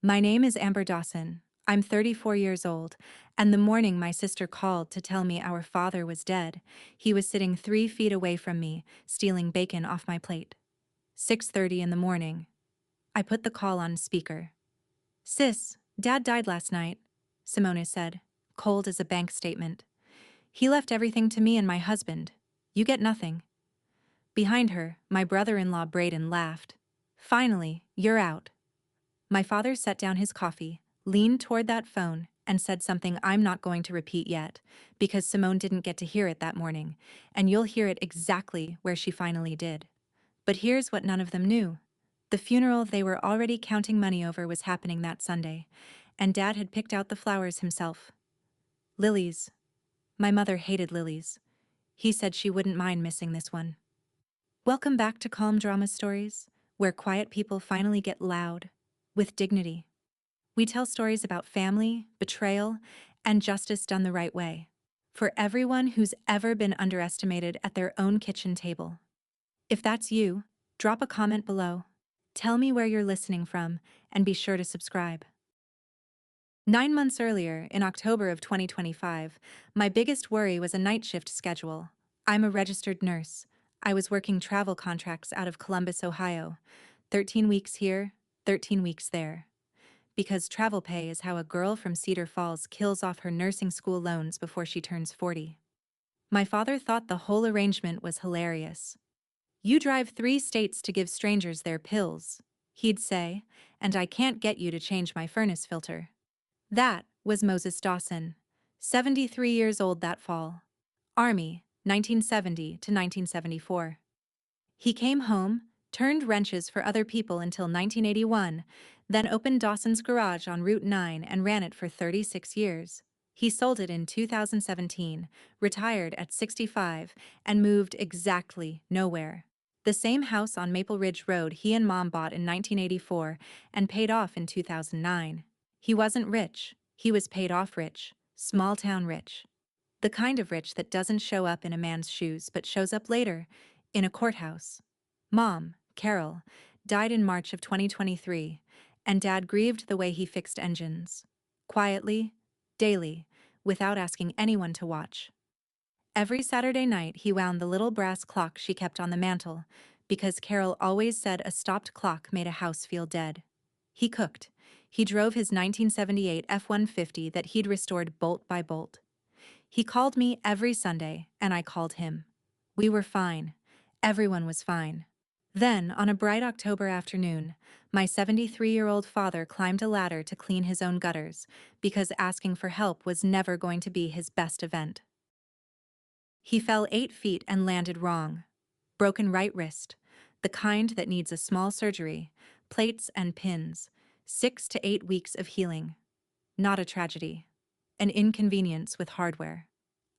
My name is Amber Dawson. I'm 34 years old, and the morning my sister called to tell me our father was dead, he was sitting 3 feet away from me, stealing bacon off my plate. 6:30 in the morning. I put the call on speaker. Sis, Dad died last night, Simone said, cold as a bank statement. He left everything to me and my husband. You get nothing. Behind her, my brother-in-law Braden laughed. Finally, you're out. My father set down his coffee, leaned toward that phone, and said something I'm not going to repeat yet, because Simone didn't get to hear it that morning, and you'll hear it exactly where she finally did. But here's what none of them knew. The funeral they were already counting money over was happening that Sunday, and Dad had picked out the flowers himself. Lilies. My mother hated lilies. He said she wouldn't mind missing this one. Welcome back to Calm Drama Stories, where quiet people finally get loud, with dignity. We tell stories about family, betrayal, and justice done the right way. For everyone who's ever been underestimated at their own kitchen table. If that's you, drop a comment below. Tell me where you're listening from, and be sure to subscribe. 9 months earlier, in October of 2025, my biggest worry was a night shift schedule. I'm a registered nurse. I was working travel contracts out of Columbus, Ohio. 13 weeks here, 13 weeks there. Because travel pay is how a girl from Cedar Falls kills off her nursing school loans before she turns 40. My father thought the whole arrangement was hilarious. You drive 3 states to give strangers their pills, he'd say, and I can't get you to change my furnace filter. That was Moses Dawson, 73 years old that fall. Army, 1970 to 1974. He came home, turned wrenches for other people until 1981, then opened Dawson's garage on Route 9 and ran it for 36 years. He sold it in 2017, retired at 65, and moved exactly nowhere. The same house on Maple Ridge Road he and Mom bought in 1984 and paid off in 2009. He wasn't rich, he was paid off rich, small-town rich. The kind of rich that doesn't show up in a man's shoes but shows up later, in a courthouse. Mom, Carol, died in March of 2023, and Dad grieved the way he fixed engines. Quietly, daily, without asking anyone to watch. Every Saturday night he wound the little brass clock she kept on the mantel, because Carol always said a stopped clock made a house feel dead. He cooked. He drove his 1978 F-150 that he'd restored bolt by bolt. He called me every Sunday, and I called him. We were fine. Everyone was fine. Then, on a bright October afternoon, my 73-year-old father climbed a ladder to clean his own gutters, because asking for help was never going to be his best event. He fell 8 feet and landed wrong. Broken right wrist, the kind that needs a small surgery, plates and pins, 6 to 8 weeks of healing. Not a tragedy. An inconvenience with hardware.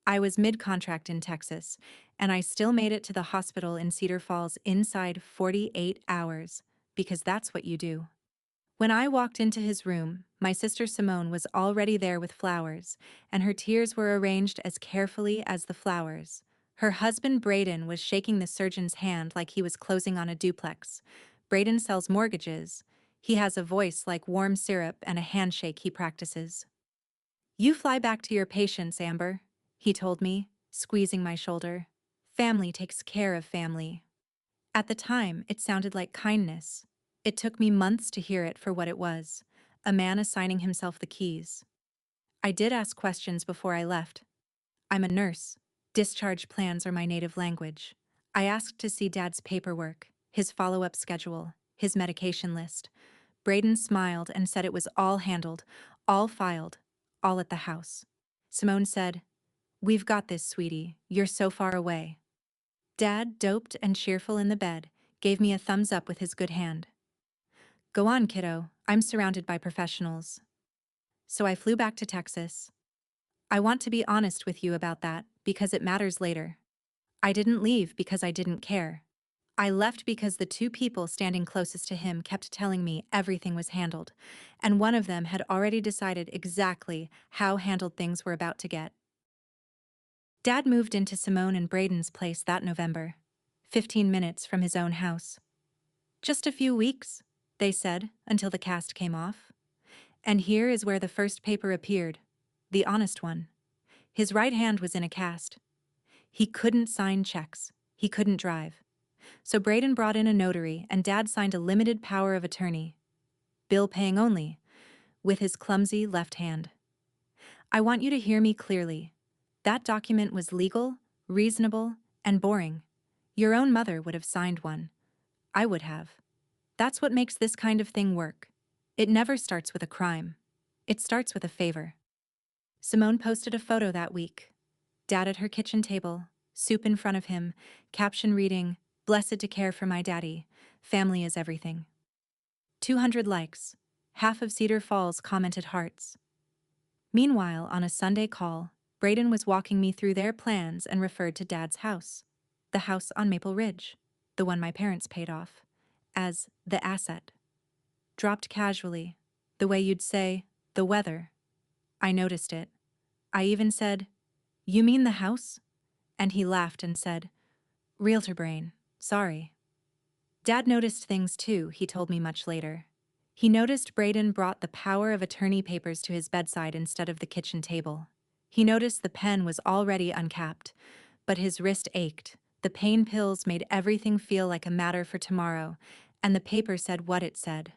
I was mid-contract in Texas, and I still made it to the hospital in Cedar Falls inside 48 hours, because that's what you do. When I walked into his room, my sister Simone was already there with flowers, and her tears were arranged as carefully as the flowers. Her husband Braden was shaking the surgeon's hand like he was closing on a duplex. Braden sells mortgages. He has a voice like warm syrup and a handshake he practices. You fly back to your patients, Amber, he told me, squeezing my shoulder. Family takes care of family. At the time, it sounded like kindness. It took me months to hear it for what it was, a man assigning himself the keys. I did ask questions before I left. I'm a nurse. Discharge plans are my native language. I asked to see Dad's paperwork, his follow-up schedule, his medication list. Braden smiled and said it was all handled, all filed, all at the house. Simone said, "We've got this, sweetie. You're so far away." Dad, doped and cheerful in the bed, gave me a thumbs up with his good hand. Go on, kiddo. I'm surrounded by professionals. So I flew back to Texas. I want to be honest with you about that, because it matters later. I didn't leave because I didn't care. I left because the 2 people standing closest to him kept telling me everything was handled, and one of them had already decided exactly how handled things were about to get. Dad moved into Simone and Braden's place that November, 15 minutes from his own house. Just a few weeks, they said, until the cast came off. And here is where the first paper appeared, the honest one. His right hand was in a cast. He couldn't sign checks. He couldn't drive. So Braden brought in a notary and Dad signed a limited power of attorney, bill paying only, with his clumsy left hand. I want you to hear me clearly. That document was legal, reasonable, and boring. Your own mother would have signed one. I would have. That's what makes this kind of thing work. It never starts with a crime. It starts with a favor. Simone posted a photo that week. Dad at her kitchen table, soup in front of him, caption reading, "Blessed to care for my daddy. Family is everything." 200 likes. Half of Cedar Falls commented hearts. Meanwhile, on a Sunday call, Braden was walking me through their plans and referred to Dad's house, the house on Maple Ridge, the one my parents paid off, as the asset. Dropped casually, the way you'd say, the weather. I noticed it. I even said, "You mean the house?" And he laughed and said, "Realtor brain, sorry." Dad noticed things too, he told me much later. He noticed Braden brought the power of attorney papers to his bedside instead of the kitchen table. He noticed the pen was already uncapped, but his wrist ached. The pain pills made everything feel like a matter for tomorrow, and the paper said what it said.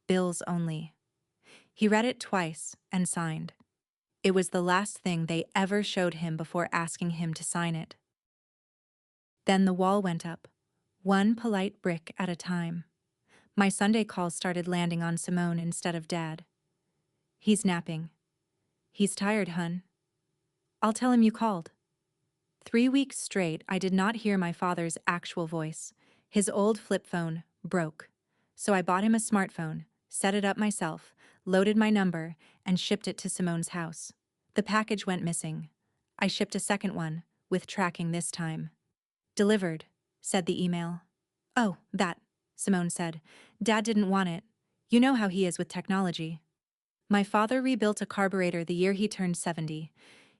Bills only. He read it twice and signed. It was the last thing they ever showed him before asking him to sign it. Then the wall went up, one polite brick at a time. My Sunday calls started landing on Simone instead of Dad. "He's napping." "He's tired, hun." "I'll tell him you called." 3 weeks straight, I did not hear my father's actual voice. His old flip phone broke. So I bought him a smartphone, set it up myself, loaded my number, and shipped it to Simone's house. The package went missing. I shipped a second one, with tracking this time. "Delivered," said the email. "Oh, that," Simone said. "Dad didn't want it. You know how he is with technology." My father rebuilt a carburetor the year he turned 70.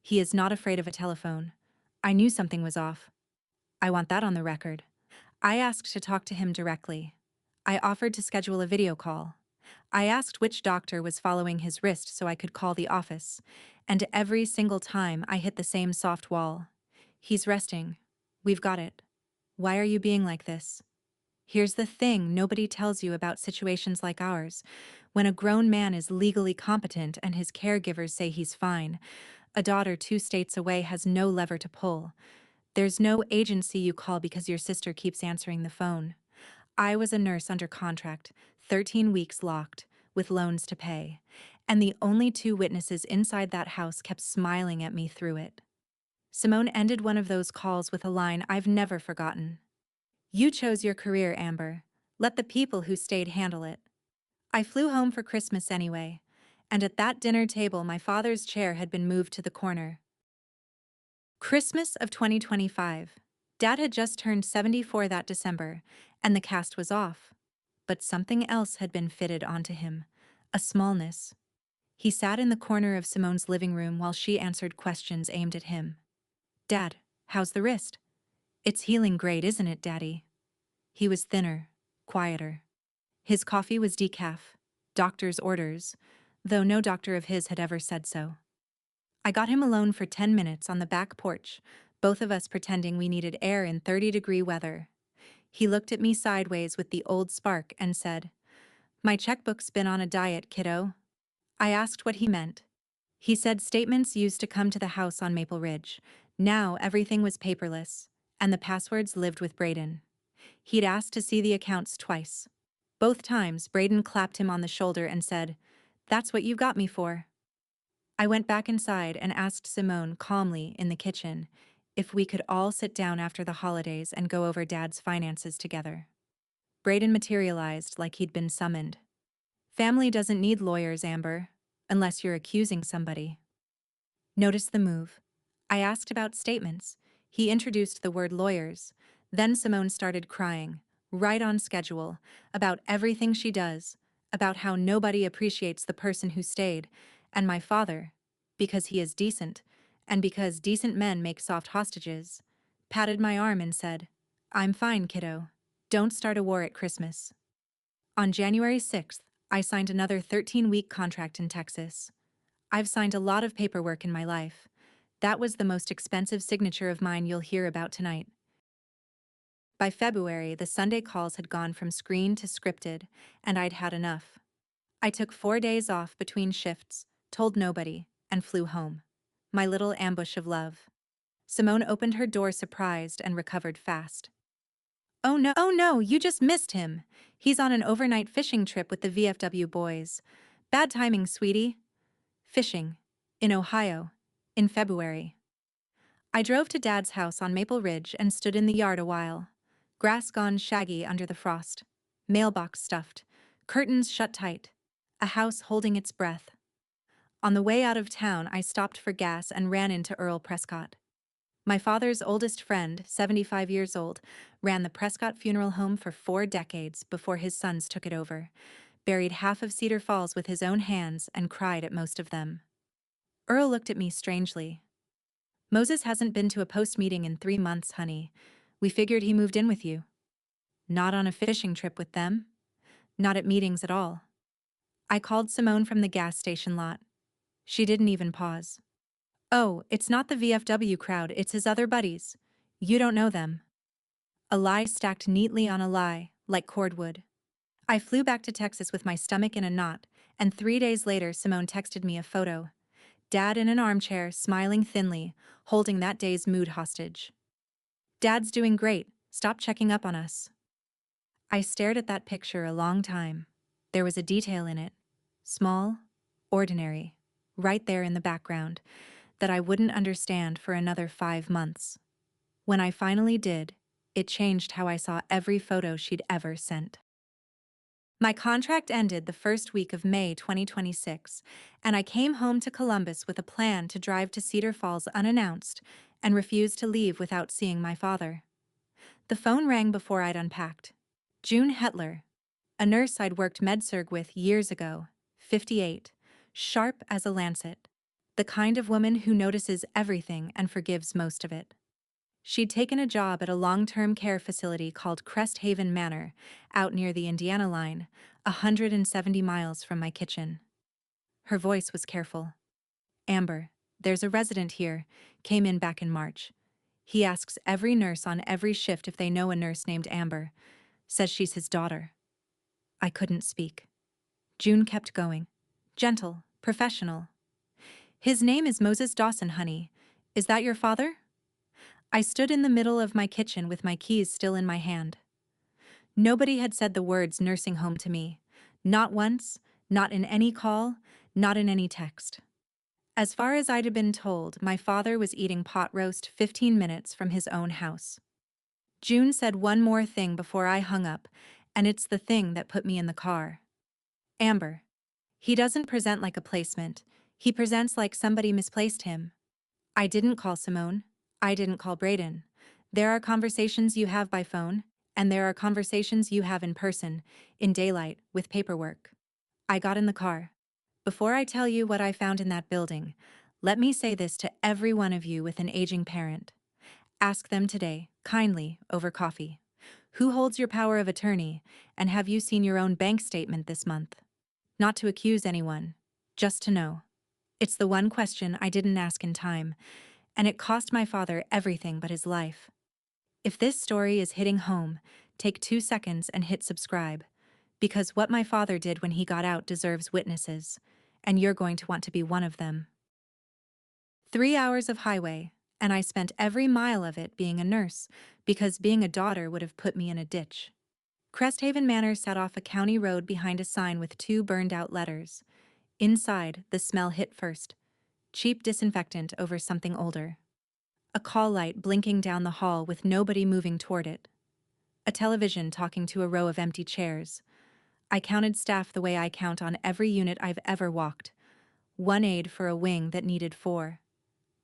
He is not afraid of a telephone. I knew something was off. I want that on the record. I asked to talk to him directly. I offered to schedule a video call. I asked which doctor was following his wrist so I could call the office. And every single time I hit the same soft wall. "He's resting. We've got it. Why are you being like this?" Here's the thing nobody tells you about situations like ours. When a grown man is legally competent and his caregivers say he's fine, a daughter 2 states away has no lever to pull. There's no agency you call because your sister keeps answering the phone. I was a nurse under contract, 13 weeks locked, with loans to pay, and the only 2 witnesses inside that house kept smiling at me through it. Simone ended one of those calls with a line I've never forgotten. "You chose your career, Amber. Let the people who stayed handle it." I flew home for Christmas anyway, and at that dinner table my father's chair had been moved to the corner. Christmas of 2025. Dad had just turned 74 that December, and the cast was off. But something else had been fitted onto him, a smallness. He sat in the corner of Simone's living room while she answered questions aimed at him. "Dad, how's the wrist?" "It's healing great, isn't it, Daddy?" He was thinner, quieter. His coffee was decaf, doctor's orders, though no doctor of his had ever said so. I got him alone for 10 minutes on the back porch, both of us pretending we needed air in 30-degree weather. He looked at me sideways with the old spark and said, "My checkbook's been on a diet, kiddo." I asked what he meant. He said statements used to come to the house on Maple Ridge. Now everything was paperless, and the passwords lived with Braden. He'd asked to see the accounts twice. Both times, Braden clapped him on the shoulder and said, "That's what you got me for." I went back inside and asked Simone calmly in the kitchen if we could all sit down after the holidays and go over Dad's finances together. Braden materialized like he'd been summoned. "Family doesn't need lawyers, Amber, unless you're accusing somebody." Notice the move. I asked about statements. He introduced the word lawyers. Then Simone started crying, right on schedule, about everything she does, about how nobody appreciates the person who stayed, and my father, because he is decent, and because decent men make soft hostages, patted my arm and said, "I'm fine, kiddo. Don't start a war at Christmas." On January 6th, I signed another 13-week contract in Texas. I've signed a lot of paperwork in my life. That was the most expensive signature of mine you'll hear about tonight. By February, the Sunday calls had gone from screen to scripted, and I'd had enough. I took 4 days off between shifts, told nobody, and flew home. My little ambush of love. Simone opened her door surprised and recovered fast. Oh no, you just missed him. He's on an overnight fishing trip with the VFW boys. Bad timing, sweetie. Fishing. In Ohio. In February. I drove to Dad's house on Maple Ridge and stood in the yard a while. Grass gone shaggy under the frost. Mailbox stuffed. Curtains shut tight. A house holding its breath. On the way out of town, I stopped for gas and ran into Earl Prescott. My father's oldest friend, 75 years old, ran the Prescott Funeral Home for 4 decades before his sons took it over, buried half of Cedar Falls with his own hands, and cried at most of them. Earl looked at me strangely. Moses hasn't been to a post meeting in 3 months, honey. We figured he moved in with you. Not on a fishing trip with them? Not at meetings at all. I called Simone from the gas station lot. She didn't even pause. Oh, it's not the VFW crowd, it's his other buddies. You don't know them. A lie stacked neatly on a lie, like cordwood. I flew back to Texas with my stomach in a knot, and 3 days later Simone texted me a photo. Dad in an armchair, smiling thinly, holding that day's mood hostage. Dad's doing great, stop checking up on us. I stared at that picture a long time. There was a detail in it. Small, ordinary, right there in the background, that I wouldn't understand for another 5 months. When I finally did, it changed how I saw every photo she'd ever sent. My contract ended the first week of May 2026, and I came home to Columbus with a plan to drive to Cedar Falls unannounced and refuse to leave without seeing my father. The phone rang before I'd unpacked. June Hetler, a nurse I'd worked med-surg with years ago, 58, sharp as a lancet. The kind of woman who notices everything and forgives most of it. She'd taken a job at a long-term care facility called Crest Haven Manor, out near the Indiana line, 170 miles from my kitchen. Her voice was careful. Amber, there's a resident here, came in back in March. He asks every nurse on every shift if they know a nurse named Amber. Says she's his daughter. I couldn't speak. June kept going. Gentle, professional. His name is Moses Dawson, honey. Is that your father? I stood in the middle of my kitchen with my keys still in my hand. Nobody had said the words nursing home to me. Not once, not in any call, not in any text. As far as I'd been told, my father was eating pot roast 15 minutes from his own house. June said one more thing before I hung up, and it's the thing that put me in the car. Amber. He doesn't present like a placement. He presents like somebody misplaced him. I didn't call Simone. I didn't call Brayden. There are conversations you have by phone, and there are conversations you have in person, in daylight, with paperwork. I got in the car. Before I tell you what I found in that building, let me say this to every one of you with an aging parent. Ask them today, kindly, over coffee. Who holds your power of attorney, and have you seen your own bank statement this month? Not to accuse anyone, just to know. It's the one question I didn't ask in time, and it cost my father everything but his life. If this story is hitting home, take 2 seconds and hit subscribe, because what my father did when he got out deserves witnesses, and you're going to want to be one of them. 3 hours of highway, and I spent every mile of it being a nurse, because being a daughter would have put me in a ditch. Cresthaven Manor sat off a county road behind a sign with 2 burned-out letters. Inside, the smell hit first. Cheap disinfectant over something older. A call light blinking down the hall with nobody moving toward it. A television talking to a row of empty chairs. I counted staff the way I count on every unit I've ever walked. 1 aide for a wing that needed 4.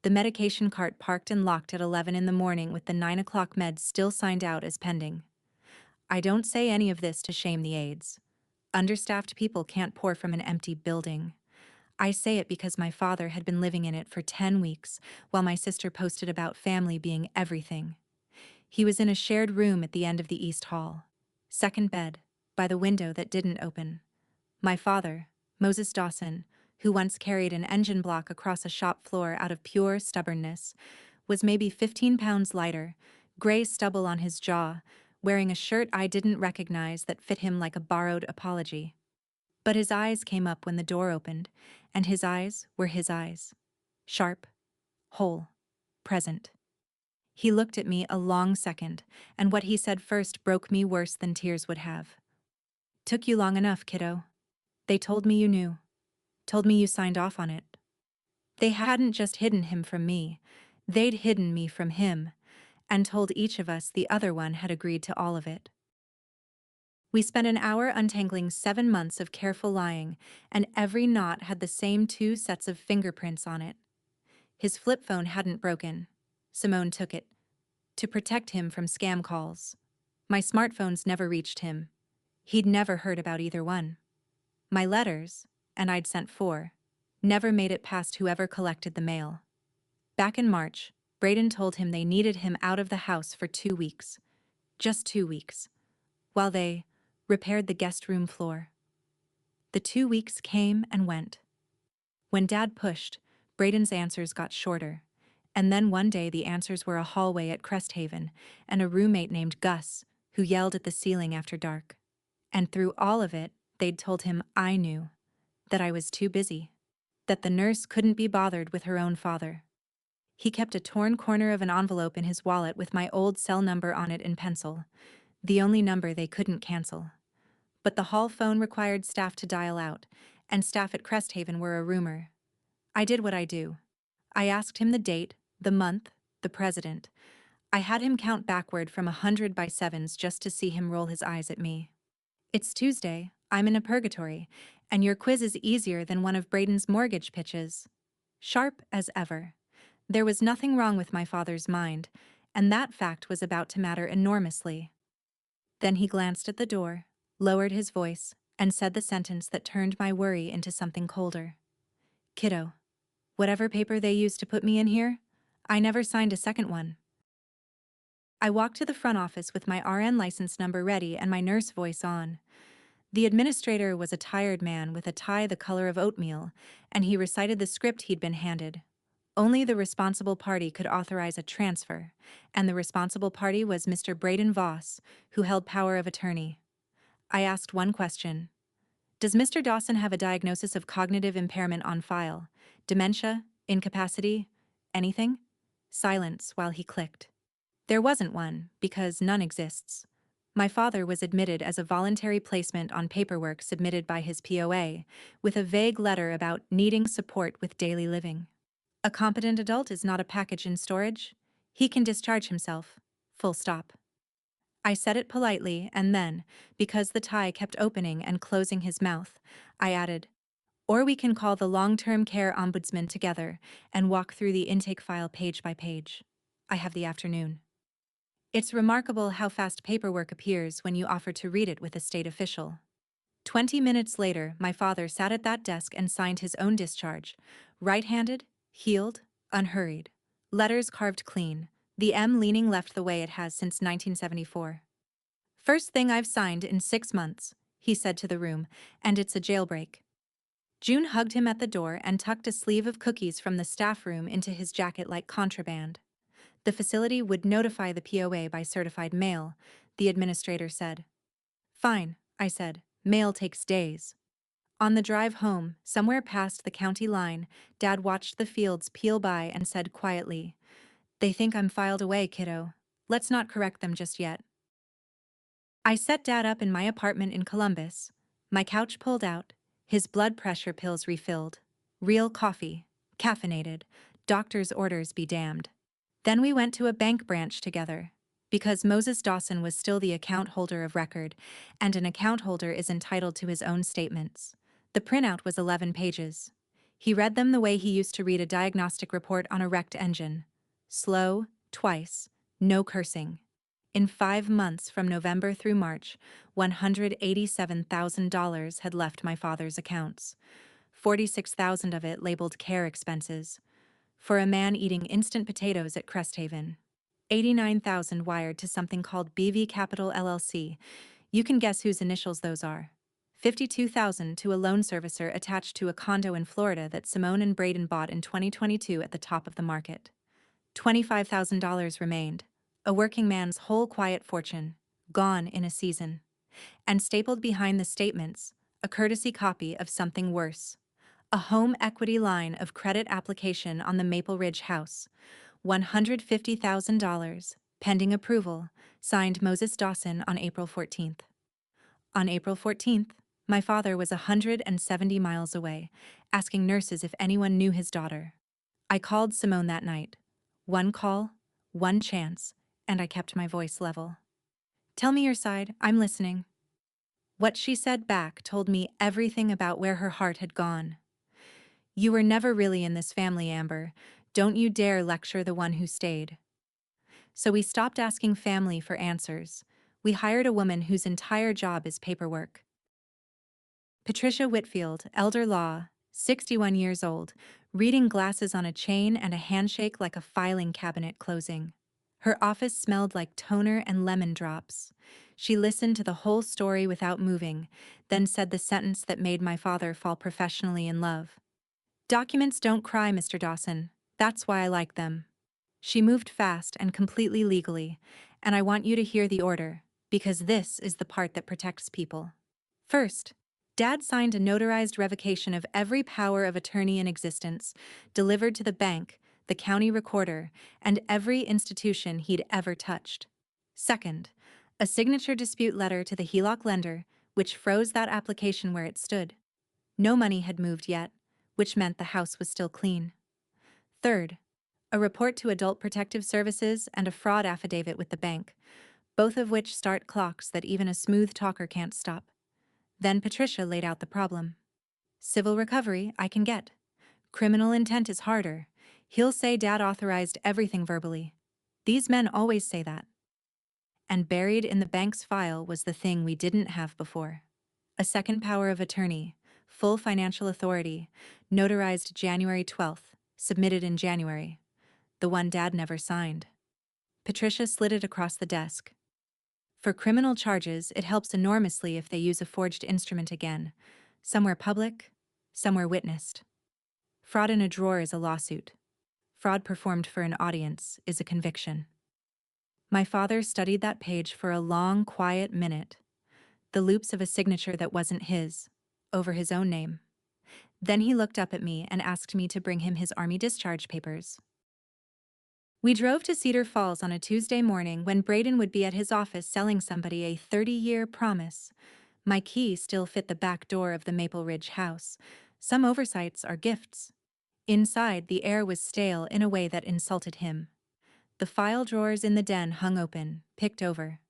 The medication cart parked and locked at 11 in the morning with the 9 o'clock meds still signed out as pending. I don't say any of this to shame the aides. Understaffed people can't pour from an empty building. I say it because my father had been living in it for 10 weeks, while my sister posted about family being everything. He was in a shared room at the end of the East Hall. Second bed, by the window that didn't open. My father, Moses Dawson, who once carried an engine block across a shop floor out of pure stubbornness, was maybe 15 pounds lighter, gray stubble on his jaw, wearing a shirt I didn't recognize that fit him like a borrowed apology. But his eyes came up when the door opened, and his eyes were his eyes. Sharp, whole, present. He looked at me a long second, and what he said first broke me worse than tears would have. "Took you long enough, kiddo. They told me you knew. Told me you signed off on it." They hadn't just hidden him from me, they'd hidden me from him, and told each of us the other one had agreed to all of it. We spent an hour untangling 7 months of careful lying, and every knot had the same 2 sets of fingerprints on it. His flip phone hadn't broken. Simone took it. To protect him from scam calls. My smartphones never reached him. He'd never heard about either one. My letters, and I'd sent 4, never made it past whoever collected the mail. Back in March, Braden told him they needed him out of the house for 2 weeks. Just 2 weeks. While they repaired the guest room floor. The 2 weeks came and went. When Dad pushed, Braden's answers got shorter. And then one day the answers were a hallway at Cresthaven and a roommate named Gus, who yelled at the ceiling after dark. And through all of it, they'd told him I knew. That I was too busy. That the nurse couldn't be bothered with her own father. He kept a torn corner of an envelope in his wallet with my old cell number on it in pencil. The only number they couldn't cancel. But the hall phone required staff to dial out, and staff at Cresthaven were a rumor. I did what I do. I asked him the date, the month, the president. I had him count backward from 100 by 7s just to see him roll his eyes at me. "It's Tuesday, I'm in a purgatory, and your quiz is easier than one of Braden's mortgage pitches." Sharp as ever. There was nothing wrong with my father's mind, and that fact was about to matter enormously. Then he glanced at the door, lowered his voice, and said the sentence that turned my worry into something colder. "Kiddo, whatever paper they used to put me in here, I never signed a second one." I walked to the front office with my RN license number ready and my nurse voice on. The administrator was a tired man with a tie the color of oatmeal, and he recited the script he'd been handed. Only the responsible party could authorize a transfer, and the responsible party was Mr. Braden Voss, who held power of attorney. I asked one question. "Does Mr. Dawson have a diagnosis of cognitive impairment on file? Dementia? Incapacity? Anything?" Silence while he clicked. There wasn't one, because none exists. My father was admitted as a voluntary placement on paperwork submitted by his POA, with a vague letter about needing support with daily living. A competent adult is not a package in storage. He can discharge himself. Full stop. I said it politely, and then, because the tie kept opening and closing his mouth, I added, "Or we can call the long-term care ombudsman together and walk through the intake file page by page. I have the afternoon." It's remarkable how fast paperwork appears when you offer to read it with a state official. 20 minutes later, my father sat at that desk and signed his own discharge. Right-handed, healed, unhurried. Letters carved clean, the M leaning left the way it has since 1974. "First thing I've signed in 6 months," he said to the room, "and it's a jailbreak." June hugged him at the door and tucked a sleeve of cookies from the staff room into his jacket like contraband. The facility would notify the POA by certified mail, the administrator said. "Fine," I said. "Mail takes days." On the drive home, somewhere past the county line, Dad watched the fields peel by and said quietly, "They think I'm filed away, kiddo. Let's not correct them just yet." I set Dad up in my apartment in Columbus, my couch pulled out, his blood pressure pills refilled. Real coffee, caffeinated, doctor's orders be damned. Then we went to a bank branch together, because Moses Dawson was still the account holder of record, and an account holder is entitled to his own statements. The printout was 11 pages. He read them the way he used to read a diagnostic report on a wrecked engine. Slow, twice, no cursing. In 5 months from November through March, $187,000 had left my father's accounts. 46,000 of it labeled care expenses. For a man eating instant potatoes at Cresthaven. 89,000 wired to something called BV Capital LLC. You can guess whose initials those are. $52,000 to a loan servicer attached to a condo in Florida that Simone and Braden bought in 2022 at the top of the market. $25,000 remained, a working man's whole quiet fortune, gone in a season. And stapled behind the statements, a courtesy copy of something worse. A home equity line of credit application on the Maple Ridge house. $150,000, pending approval, signed Moses Dawson on April 14th. On April 14th, my father was 170 miles away, asking nurses if anyone knew his daughter. I called Simone that night. One call, one chance, and I kept my voice level. "Tell me your side, I'm listening." What she said back told me everything about where her heart had gone. "You were never really in this family, Amber. Don't you dare lecture the one who stayed." So we stopped asking family for answers. We hired a woman whose entire job is paperwork. Patricia Whitfield, elder law, 61 years old, reading glasses on a chain and a handshake like a filing cabinet closing. Her office smelled like toner and lemon drops. She listened to the whole story without moving, then said the sentence that made my father fall professionally in love. "Documents don't cry, Mr. Dawson. That's why I like them." She moved fast and completely legally, and I want you to hear the order, because this is the part that protects people. First, Dad signed a notarized revocation of every power of attorney in existence, delivered to the bank, the county recorder, and every institution he'd ever touched. Second, a signature dispute letter to the HELOC lender, which froze that application where it stood. No money had moved yet, which meant the house was still clean. Third, a report to Adult Protective Services and a fraud affidavit with the bank, both of which start clocks that even a smooth talker can't stop. Then Patricia laid out the problem. "Civil recovery, I can get. Criminal intent is harder. He'll say Dad authorized everything verbally. These men always say that." And buried in the bank's file was the thing we didn't have before. A second power of attorney, full financial authority, notarized January 12th, submitted in January. The one Dad never signed. Patricia slid it across the desk. "For criminal charges, it helps enormously if they use a forged instrument again. Somewhere public, somewhere witnessed. Fraud in a drawer is a lawsuit. Fraud performed for an audience is a conviction." My father studied that page for a long, quiet minute. The loops of a signature that wasn't his, over his own name. Then he looked up at me and asked me to bring him his Army discharge papers. We drove to Cedar Falls on a Tuesday morning when Braden would be at his office selling somebody a 30-year promise. My key still fit the back door of the Maple Ridge house. Some oversights are gifts. Inside, the air was stale in a way that insulted him. The file drawers in the den hung open, picked over.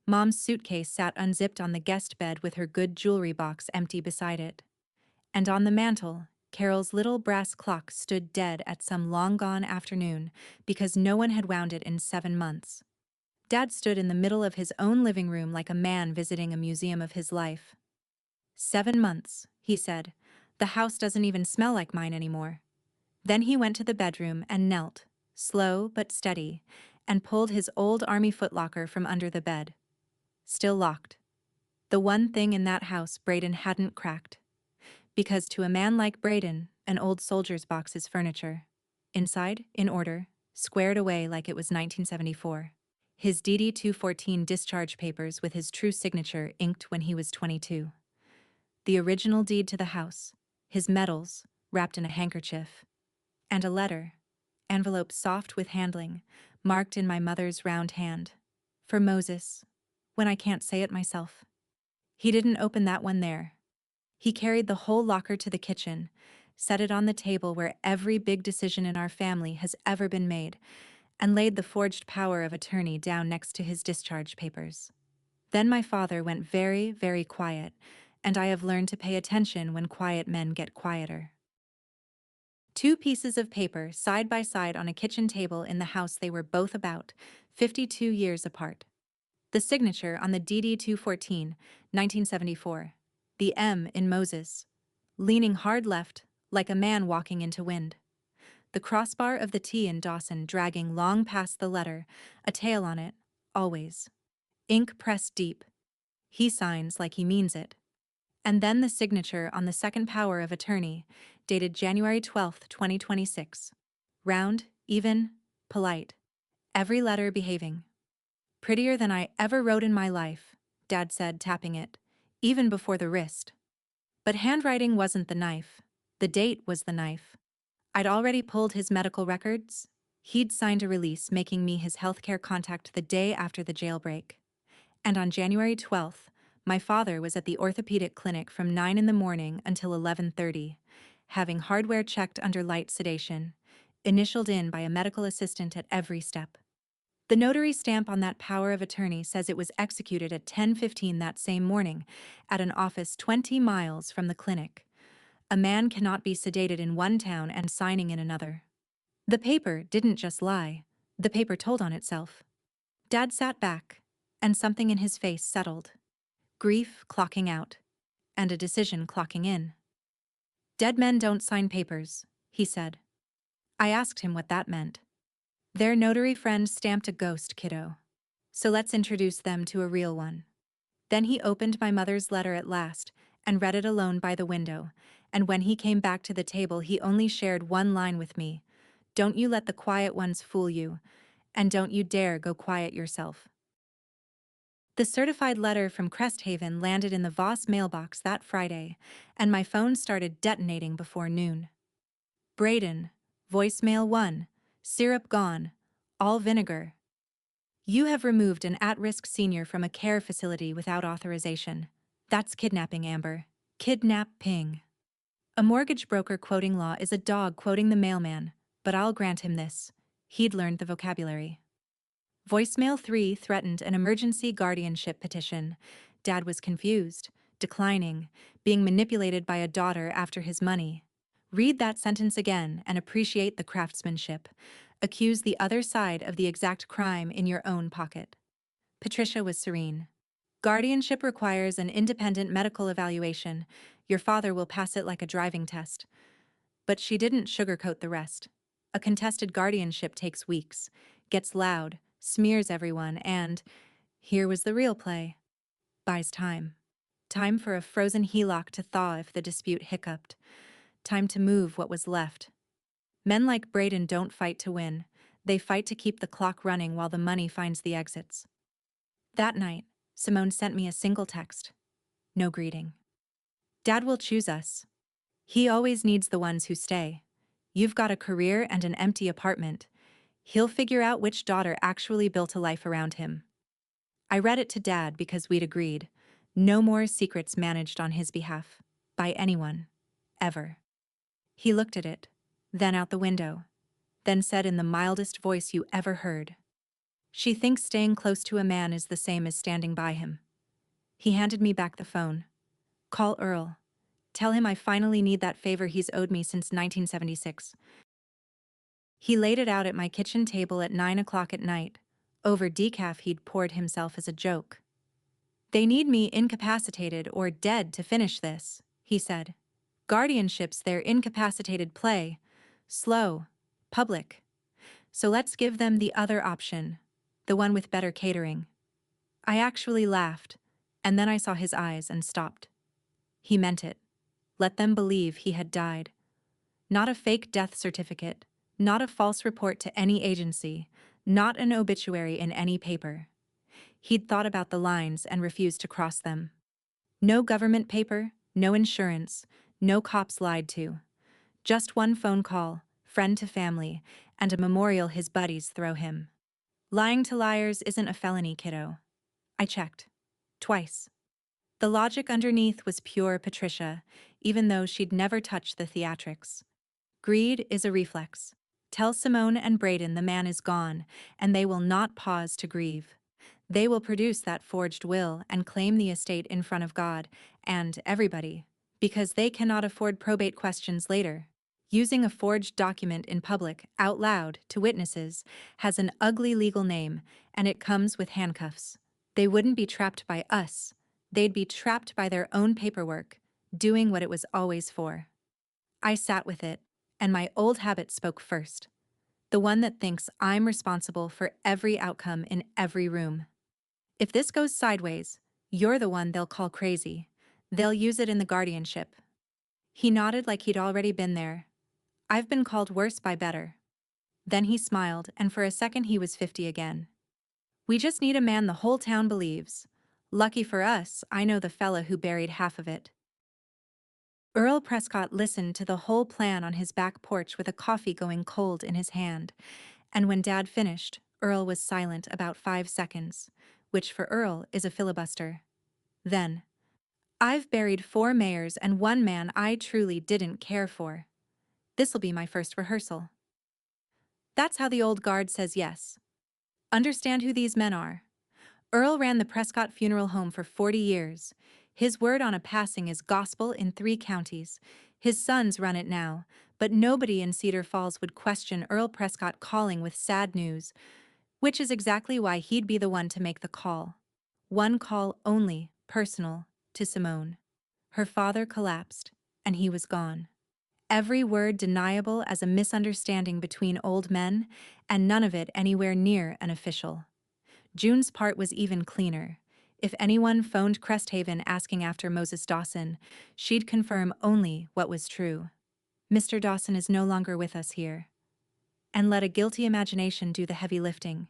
Mom's suitcase sat unzipped on the guest bed with her good jewelry box empty beside it. And on the mantel, Carol's little brass clock stood dead at some long-gone afternoon because no one had wound it in 7 months. Dad stood in the middle of his own living room like a man visiting a museum of his life. "7 months," he said. "The house doesn't even smell like mine anymore." Then he went to the bedroom and knelt, slow but steady, and pulled his old Army footlocker from under the bed. Still locked. The one thing in that house Braden hadn't cracked. Because to a man like Braden, an old soldier's box is furniture. Inside, in order, squared away like it was 1974. His DD 214 discharge papers with his true signature inked when he was 22. The original deed to the house, his medals, wrapped in a handkerchief. And a letter, envelope soft with handling, marked in my mother's round hand. "For Moses, when I can't say it myself." He didn't open that one there. He carried the whole locker to the kitchen, set it on the table where every big decision in our family has ever been made, and laid the forged power of attorney down next to his discharge papers. Then my father went very, very quiet, and I have learned to pay attention when quiet men get quieter. 2 pieces of paper side by side on a kitchen table in the house they were both about 52 years apart. The signature on the DD 214, 1974. The M in Moses. Leaning hard left, like a man walking into wind. The crossbar of the T in Dawson dragging long past the letter, a tail on it, always. Ink pressed deep. He signs like he means it. And then the signature on the second power of attorney, dated January 12th, 2026. Round, even, polite. Every letter behaving. Prettier than I ever wrote in my life, Dad said, tapping it, even before the wrist. But handwriting wasn't the knife. The date was the knife. I'd already pulled his medical records. He'd signed a release making me his healthcare contact the day after the jailbreak. And on January 12th, my father was at the orthopedic clinic from 9 in the morning until 11:30, having hardware checked under light sedation, initialed in by a medical assistant at every step. The notary stamp on that power of attorney says it was executed at 10:15 that same morning at an office 20 miles from the clinic. A man cannot be sedated in one town and signing in another. The paper didn't just lie. The paper told on itself. Dad sat back, and something in his face settled. Grief clocking out, and a decision clocking in. Dead men don't sign papers, he said. I asked him what that meant. Their notary friend stamped a ghost, kiddo. So let's introduce them to a real one. Then he opened my mother's letter at last and read it alone by the window, and when he came back to the table he only shared one line with me. Don't you let the quiet ones fool you, and don't you dare go quiet yourself. The certified letter from Cresthaven landed in the Voss mailbox that Friday, and my phone started detonating before noon. Braden, voicemail 1, syrup gone, all vinegar. You have removed an at-risk senior from a care facility without authorization. That's kidnapping, Amber. Kidnap-ping. A mortgage broker quoting law is a dog quoting the mailman, but I'll grant him this. He'd learned the vocabulary. Voicemail 3 threatened an emergency guardianship petition. Dad was confused, declining, being manipulated by a daughter after his money. Read that sentence again and appreciate the craftsmanship. Accuse the other side of the exact crime in your own pocket. Patricia was serene. Guardianship requires an independent medical evaluation. Your father will pass it like a driving test. But she didn't sugarcoat the rest. A contested guardianship takes weeks, gets loud, smears everyone, and, here was the real play, buys time. Time for a frozen HELOC to thaw if the dispute hiccuped. Time to move what was left. Men like Braden don't fight to win. They fight to keep the clock running while the money finds the exits. That night, Simone sent me a single text. No greeting. Dad will choose us. He always needs the ones who stay. You've got a career and an empty apartment. He'll figure out which daughter actually built a life around him. I read it to Dad because we'd agreed. No more secrets managed on his behalf. By anyone. Ever. He looked at it, then out the window, then said in the mildest voice you ever heard. She thinks staying close to a man is the same as standing by him. He handed me back the phone. Call Earl. Tell him I finally need that favor he's owed me since 1976. He laid it out at my kitchen table at 9 o'clock at night, over decaf he'd poured himself as a joke. They need me incapacitated or dead to finish this, he said. Guardianship's their incapacitated play. Slow. Public. So let's give them the other option, the one with better catering. I actually laughed, and then I saw his eyes and stopped. He meant it. Let them believe he had died. Not a fake death certificate, not a false report to any agency, not an obituary in any paper. He'd thought about the lines and refused to cross them. No government paper, no insurance, no cops lied to. Just one phone call, friend to family, and a memorial his buddies throw him. Lying to liars isn't a felony, kiddo. I checked. Twice. The logic underneath was pure Patricia, even though she'd never touched the theatrics. Greed is a reflex. Tell Simone and Braden the man is gone, and they will not pause to grieve. They will produce that forged will and claim the estate in front of God and everybody, because they cannot afford probate questions later. Using a forged document in public, out loud, to witnesses, has an ugly legal name, and it comes with handcuffs. They wouldn't be trapped by us. They'd be trapped by their own paperwork, doing what it was always for. I sat with it, and my old habit spoke first. The one that thinks I'm responsible for every outcome in every room. If this goes sideways, you're the one they'll call crazy. They'll use it in the guardianship. He nodded like he'd already been there. I've been called worse by better. Then he smiled, and for a second he was 50 again. We just need a man the whole town believes. Lucky for us, I know the fella who buried half of it. Earl Prescott listened to the whole plan on his back porch with a coffee going cold in his hand, and when Dad finished, Earl was silent about 5 seconds, which for Earl is a filibuster. Then, I've buried 4 mayors and 1 man I truly didn't care for. This'll be my first rehearsal. That's how the old guard says yes. Understand who these men are. Earl ran the Prescott Funeral Home for 40 years. His word on a passing is gospel in 3 counties. His sons run it now, but nobody in Cedar Falls would question Earl Prescott calling with sad news, which is exactly why he'd be the one to make the call. One call only, personal, to Simone. Her father collapsed, and he was gone. Every word deniable as a misunderstanding between old men, and none of it anywhere near an official. June's part was even cleaner. If anyone phoned Cresthaven asking after Moses Dawson, she'd confirm only what was true. Mr. Dawson is no longer with us here. And let a guilty imagination do the heavy lifting.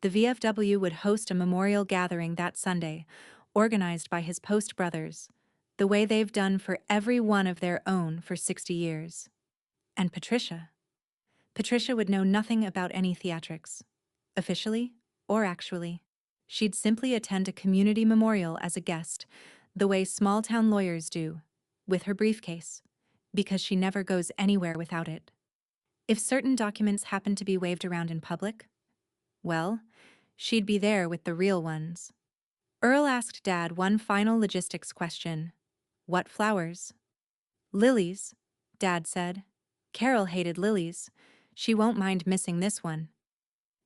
The VFW would host a memorial gathering that Sunday, organized by his Post brothers, the way they've done for every one of their own for 60 years. And Patricia? Patricia would know nothing about any theatrics. Officially or actually. She'd simply attend a community memorial as a guest, the way small-town lawyers do, with her briefcase, because she never goes anywhere without it. If certain documents happen to be waved around in public, well, she'd be there with the real ones. Earl asked Dad one final logistics question. What flowers? Lilies, Dad said. Carol hated lilies. She won't mind missing this one.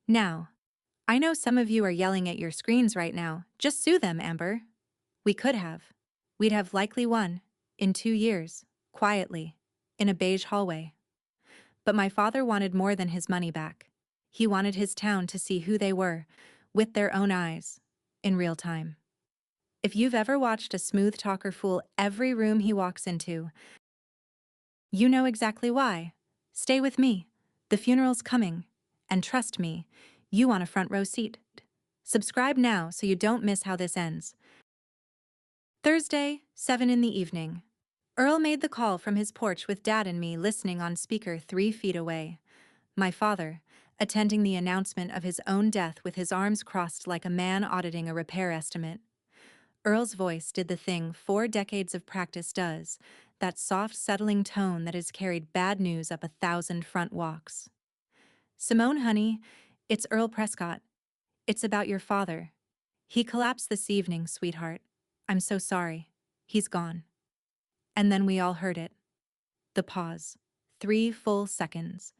Now, I know some of you are yelling at your screens right now. Just sue them, Amber. We could have. We'd have likely won, in 2 years, quietly, in a beige hallway. But my father wanted more than his money back. He wanted his town to see who they were, with their own eyes, in real time. If you've ever watched a smooth talker fool every room he walks into, you know exactly why. Stay with me. The funeral's coming. And trust me, you want a front row seat. Subscribe now so you don't miss how this ends. Thursday, 7 in the evening. Earl made the call from his porch with Dad and me listening on speaker 3 feet away. My father, attending the announcement of his own death with his arms crossed like a man auditing a repair estimate. Earl's voice did the thing 4 decades of practice does, that soft, settling tone that has carried bad news up 1,000 front walks. Simone, honey, it's Earl Prescott. It's about your father. He collapsed this evening, sweetheart. I'm so sorry. He's gone. And then we all heard it. The pause. 3 full seconds.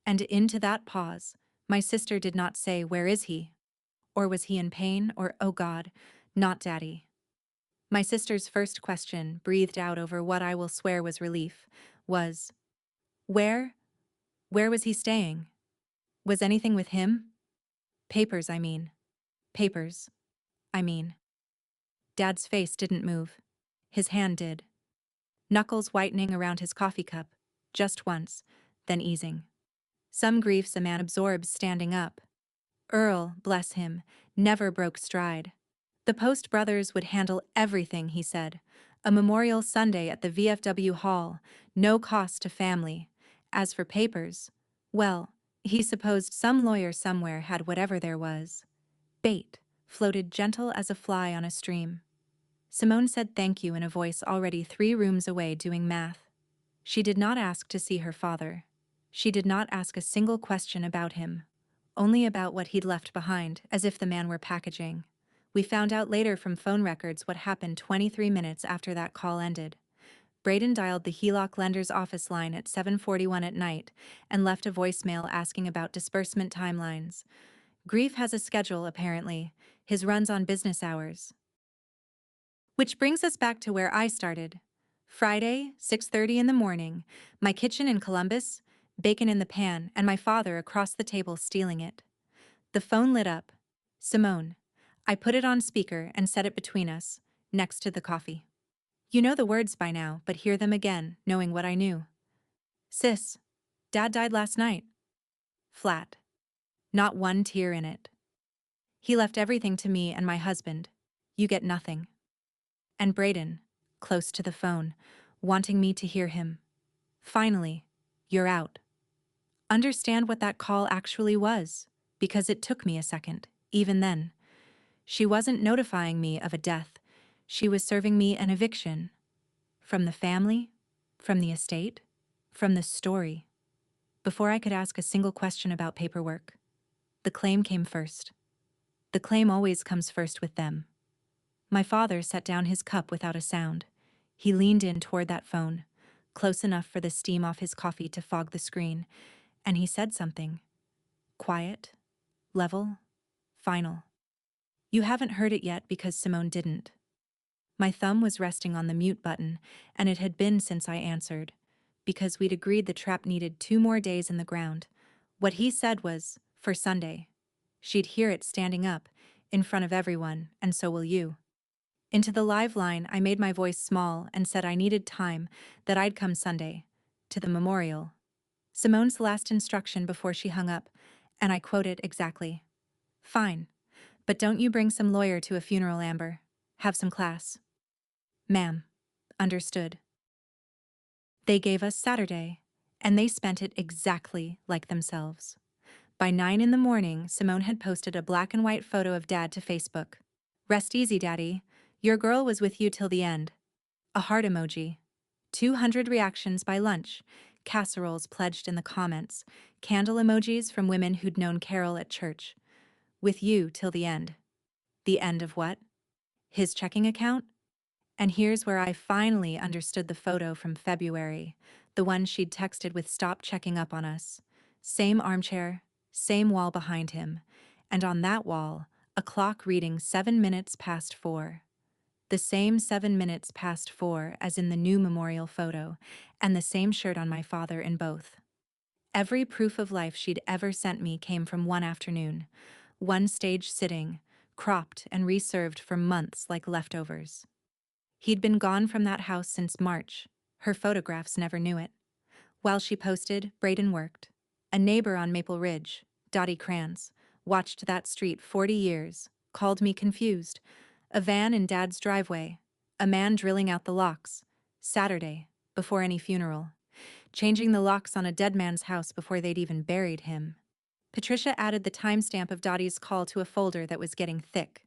And into that pause, my sister did not say, "Where is he?" Or was he in pain? Or, "Oh God, not Daddy." My sister's first question, breathed out over what I will swear was relief, was, "Where? Where was he staying? Was anything with him? Papers, I mean. Papers, I mean." Dad's face didn't move. His hand did. Knuckles whitening around his coffee cup, just once, then easing. Some griefs a man absorbs standing up. Earl, bless him, never broke stride. The Post brothers would handle everything, he said. A memorial Sunday at the VFW Hall, no cost to family. As for papers, well, he supposed some lawyer somewhere had whatever there was. Bait, floated gentle as a fly on a stream. Simone said thank you in a voice already 3 rooms away doing math. She did not ask to see her father. She did not ask a single question about him. Only about what he'd left behind, as if the man were packaging. We found out later from phone records what happened 23 minutes after that call ended. Braden dialed the HELOC lender's office line at 7:41 at night and left a voicemail asking about disbursement timelines. Grief has a schedule, apparently. His runs on business hours. Which brings us back to where I started. Friday, 6:30 in the morning, my kitchen in Columbus, bacon in the pan, and my father across the table stealing it. The phone lit up. Simone. I put it on speaker and set it between us, next to the coffee. You know the words by now, but hear them again, knowing what I knew. Sis, Dad died last night. Flat. Not one tear in it. He left everything to me and my husband. You get nothing. And Brayden, close to the phone, wanting me to hear him. Finally, you're out. Understand what that call actually was, because it took me a second, even then. She wasn't notifying me of a death. She was serving me an eviction. From the family, from the estate, from the story. Before I could ask a single question about paperwork, the claim came first. The claim always comes first with them. My father set down his cup without a sound. He leaned in toward that phone, close enough for the steam off his coffee to fog the screen, and he said something. Quiet, level, final. You haven't heard it yet because Simone didn't. My thumb was resting on the mute button, and it had been since I answered, because we'd agreed the trap needed 2 more days in the ground. What he said was, for Sunday. She'd hear it standing up, in front of everyone, and so will you. Into the live line, I made my voice small and said I needed time, that I'd come Sunday. To the memorial. Simone's last instruction before she hung up, and I quote it exactly. Fine. But don't you bring some lawyer to a funeral, Amber. Have some class. Ma'am. Understood. They gave us Saturday, and they spent it exactly like themselves. By 9 in the morning, Simone had posted a black and white photo of Dad to Facebook. Rest easy, Daddy. Your girl was with you till the end. A heart emoji. 200 reactions by lunch. Casseroles pledged in the comments. Candle emojis from women who'd known Carol at church. With you till the end. The end of what? His checking account? And here's where I finally understood the photo from February, the one she'd texted with "Stop checking up on us." Same armchair, same wall behind him, and on that wall, a clock reading 7 minutes past 4. The same 7 minutes past 4 as in the new memorial photo, and the same shirt on my father in both. Every proof of life she'd ever sent me came from one afternoon, one stage sitting, cropped and reserved for months like leftovers. He'd been gone from that house since March. Her photographs never knew it. While she posted, Brayden worked. A neighbor on Maple Ridge, Dottie Kranz, watched that street 40 years, called me confused. A van in Dad's driveway. A man drilling out the locks. Saturday, before any funeral. Changing the locks on a dead man's house before they'd even buried him. Patricia added the timestamp of Dottie's call to a folder that was getting thick.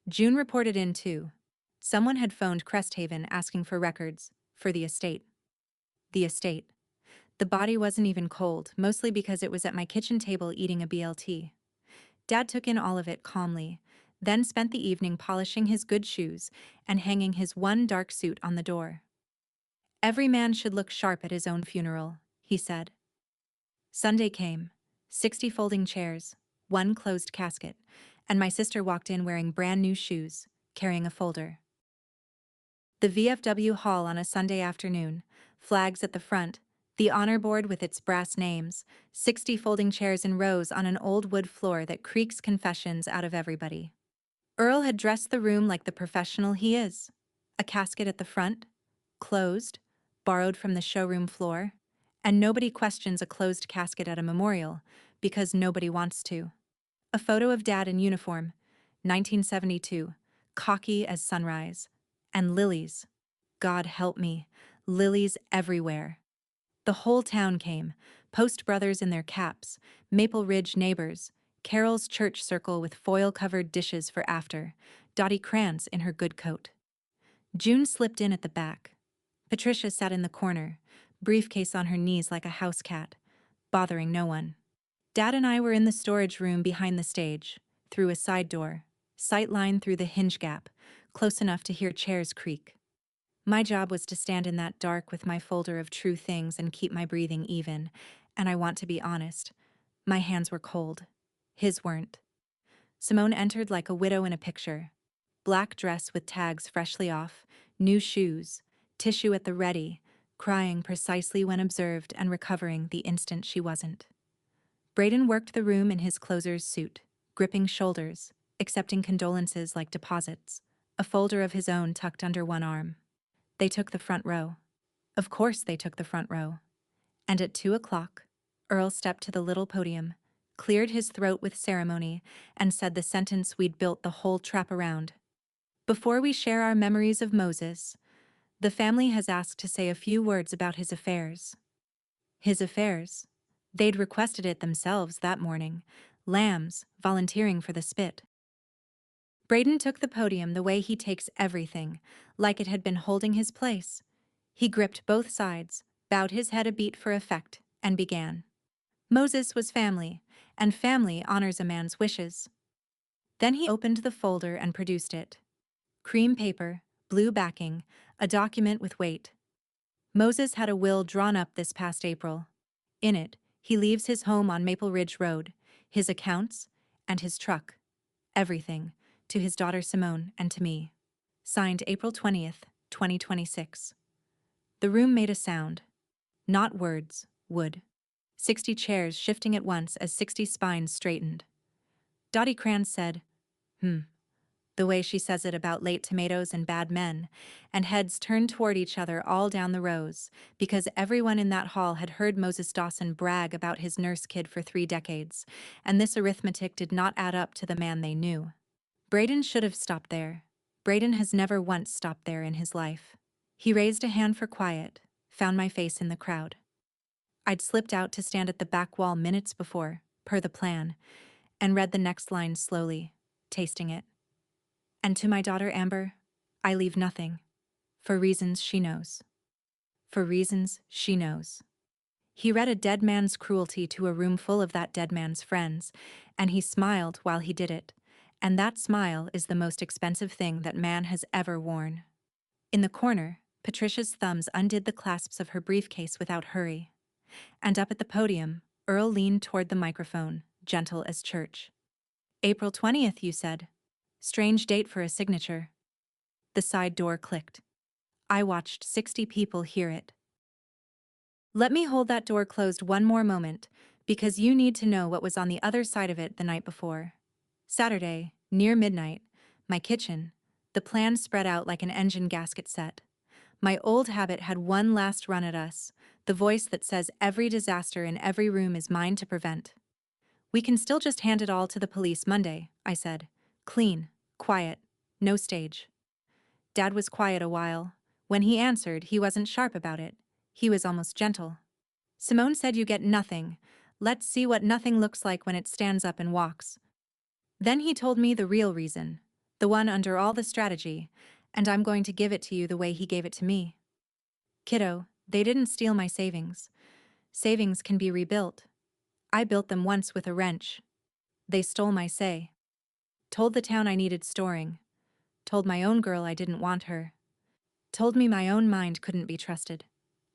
June reported in too. Someone had phoned Cresthaven asking for records, for the estate. The estate. The body wasn't even cold, mostly because it was at my kitchen table eating a BLT. Dad took in all of it calmly, then spent the evening polishing his good shoes and hanging his one dark suit on the door. Every man should look sharp at his own funeral, he said. Sunday came. 60 folding chairs, one closed casket, and my sister walked in wearing brand new shoes, carrying a folder. The VFW hall on a Sunday afternoon, flags at the front, the honor board with its brass names, 60 folding chairs in rows on an old wood floor that creaks confessions out of everybody. Earl had dressed the room like the professional he is. A casket at the front, closed, borrowed from the showroom floor, and nobody questions a closed casket at a memorial, because nobody wants to. A photo of Dad in uniform, 1972, cocky as sunrise. And lilies. God help me, lilies everywhere. The whole town came, Post brothers in their caps, Maple Ridge neighbors, Carol's church circle with foil-covered dishes for after, Dottie Kranz in her good coat. June slipped in at the back. Patricia sat in the corner, briefcase on her knees like a house cat, bothering no one. Dad and I were in the storage room behind the stage, through a side door, sightline through the hinge gap, close enough to hear chairs creak. My job was to stand in that dark with my folder of true things and keep my breathing even, and I want to be honest, my hands were cold. His weren't. Simone entered like a widow in a picture. Black dress with tags freshly off, new shoes, tissue at the ready, crying precisely when observed and recovering the instant she wasn't. Brayden worked the room in his closer's suit, gripping shoulders, accepting condolences like deposits, a folder of his own tucked under one arm. They took the front row. Of course they took the front row. And at 2 o'clock, Earl stepped to the little podium, cleared his throat with ceremony, and said the sentence we'd built the whole trap around. Before we share our memories of Moses, the family has asked to say a few words about his affairs. His affairs? They'd requested it themselves that morning, lambs volunteering for the spit. Braden took the podium the way he takes everything, like it had been holding his place. He gripped both sides, bowed his head a beat for effect, and began. Moses was family, and family honors a man's wishes. Then he opened the folder and produced it. Cream paper, blue backing, a document with weight. Moses had a will drawn up this past April. In it, he leaves his home on Maple Ridge Road, his accounts, and his truck. Everything, to his daughter Simone and to me. Signed April 20th, 2026. The room made a sound. Not words, wood. 60 chairs shifting at once as 60 spines straightened. Dottie Kranz said, the way she says it about late tomatoes and bad men, and heads turned toward each other all down the rows, because everyone in that hall had heard Moses Dawson brag about his nurse kid for 3 decades, and this arithmetic did not add up to the man they knew. Braden should have stopped there. Braden has never once stopped there in his life. He raised a hand for quiet, found my face in the crowd. I'd slipped out to stand at the back wall minutes before, per the plan, and read the next line slowly, tasting it. And to my daughter Amber, I leave nothing. For reasons she knows. For reasons she knows. He read a dead man's cruelty to a room full of that dead man's friends, and he smiled while he did it, and that smile is the most expensive thing that man has ever worn. In the corner, Patricia's thumbs undid the clasps of her briefcase without hurry. And up at the podium, Earl leaned toward the microphone, gentle as church. April 20th, you said. Strange date for a signature. The side door clicked. I watched 60 people hear it. Let me hold that door closed one more moment, because you need to know what was on the other side of it the night before. Saturday, near midnight, my kitchen, the plan spread out like an engine gasket set. My old habit had one last run at us, the voice that says every disaster in every room is mine to prevent. We can still just hand it all to the police Monday, I said. Clean, quiet, no stage. Dad was quiet a while. When he answered, he wasn't sharp about it. He was almost gentle. Simone said you get nothing. Let's see what nothing looks like when it stands up and walks. Then he told me the real reason, the one under all the strategy, and I'm going to give it to you the way he gave it to me. Kiddo, they didn't steal my savings. Savings can be rebuilt. I built them once with a wrench. They stole my say. Told the town I needed storing. Told my own girl I didn't want her. Told me my own mind couldn't be trusted.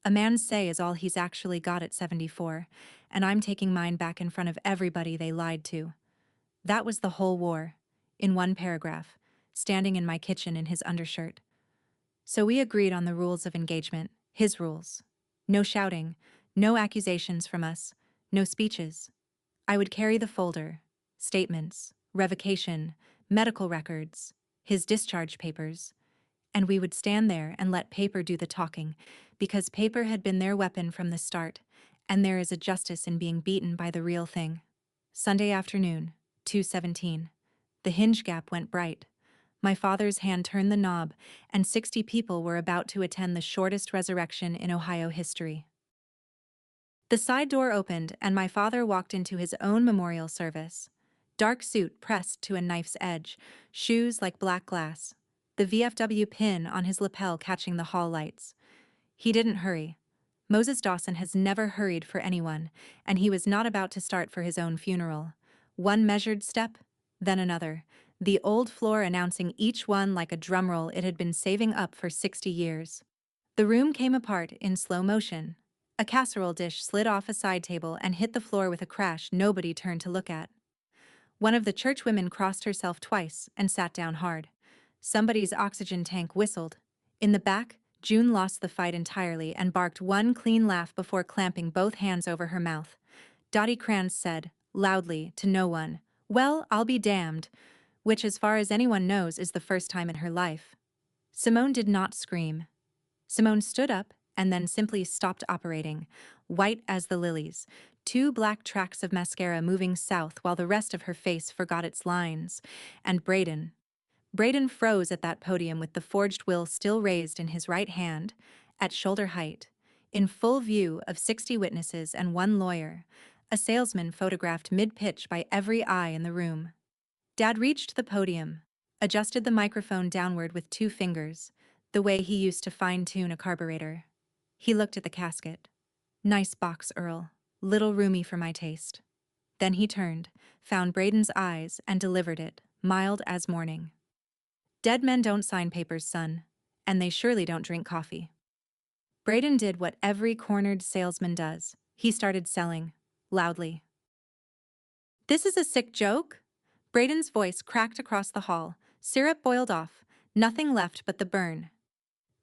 A man's say is all he's actually got at 74, and I'm taking mine back in front of everybody they lied to. That was the whole war, in one paragraph, standing in my kitchen in his undershirt. So we agreed on the rules of engagement, his rules. No shouting, no accusations from us, no speeches. I would carry the folder, statements, revocation, medical records, his discharge papers, and we would stand there and let paper do the talking, because paper had been their weapon from the start, and there is a justice in being beaten by the real thing. Sunday afternoon, 2:17. The hinge gap went bright. My father's hand turned the knob, and 60 people were about to attend the shortest resurrection in Ohio history. The side door opened, and my father walked into his own memorial service. Dark suit pressed to a knife's edge, shoes like black glass, the VFW pin on his lapel catching the hall lights. He didn't hurry. Moses Dawson has never hurried for anyone, and he was not about to start for his own funeral. One measured step, then another, the old floor announcing each one like a drumroll it had been saving up for 60 years. The room came apart in slow motion. A casserole dish slid off a side table and hit the floor with a crash nobody turned to look at. One of the church women crossed herself twice and sat down hard. Somebody's oxygen tank whistled. In the back, June lost the fight entirely and barked one clean laugh before clamping both hands over her mouth. Dottie Kranz said, loudly, to no one, "Well, I'll be damned," which as far as anyone knows is the first time in her life. Simone did not scream. Simone stood up and then simply stopped operating, white as the lilies, two black tracks of mascara moving south while the rest of her face forgot its lines. And Braden froze at that podium with the forged will still raised in his right hand, at shoulder height, in full view of 60 witnesses and one lawyer, a salesman photographed mid-pitch by every eye in the room. Dad reached the podium, adjusted the microphone downward with two fingers, the way he used to fine-tune a carburetor. He looked at the casket. Nice box, Earl. Little roomy for my taste. Then he turned, found Braden's eyes, and delivered it, mild as morning. Dead men don't sign papers, son. And they surely don't drink coffee. Braden did what every cornered salesman does. He started selling, loudly. This is a sick joke? Braden's voice cracked across the hall. Syrup boiled off, nothing left but the burn.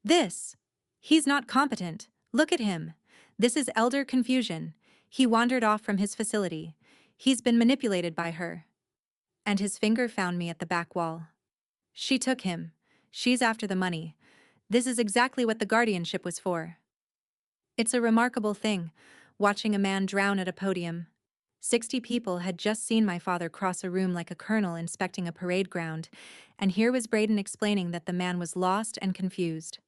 This! He's not competent. Look at him. This is elder confusion. He wandered off from his facility. He's been manipulated by her. And his finger found me at the back wall. She took him. She's after the money. This is exactly what the guardianship was for. It's a remarkable thing, watching a man drown at a podium. 60 people had just seen my father cross a room like a colonel inspecting a parade ground, and here was Braden explaining that the man was lost and confused.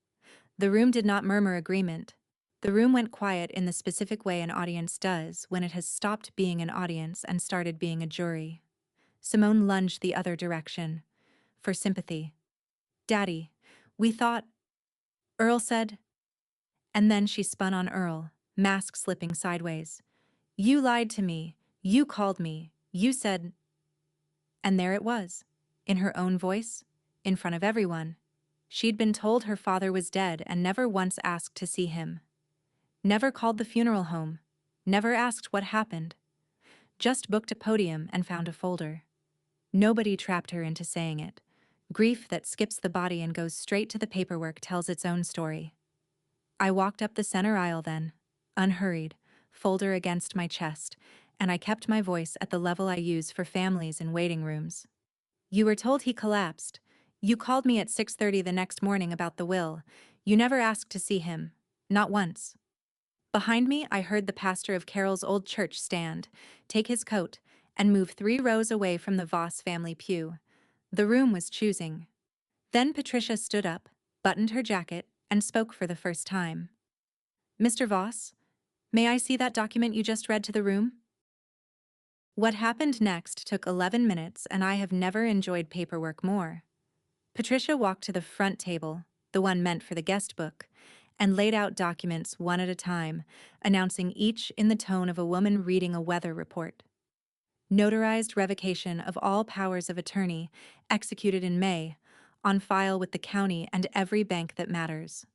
The room did not murmur agreement. The room went quiet in the specific way an audience does when it has stopped being an audience and started being a jury. Simone lunged the other direction. For sympathy. Daddy, we thought... Earl said. And then she spun on Earl, mask slipping sideways. You lied to me. You called me. You said... And there it was. In her own voice. In front of everyone. She'd been told her father was dead and never once asked to see him. Never called the funeral home. Never asked what happened. Just booked a podium and found a folder. Nobody trapped her into saying it. Grief that skips the body and goes straight to the paperwork tells its own story. I walked up the center aisle then, unhurried, folder against my chest, and I kept my voice at the level I use for families in waiting rooms. You were told he collapsed. You called me at 6:30 the next morning about the will. You never asked to see him. Not once. Behind me, I heard the pastor of Carol's old church stand, take his coat, and move 3 rows away from the Voss family pew. The room was choosing. Then Patricia stood up, buttoned her jacket, and spoke for the first time. Mr. Voss, may I see that document you just read to the room? What happened next took 11 minutes, and I have never enjoyed paperwork more. Patricia walked to the front table, the one meant for the guest book, and laid out documents one at a time, announcing each in the tone of a woman reading a weather report. Notarized revocation of all powers of attorney, executed in May, on file with the county and every bank that matters.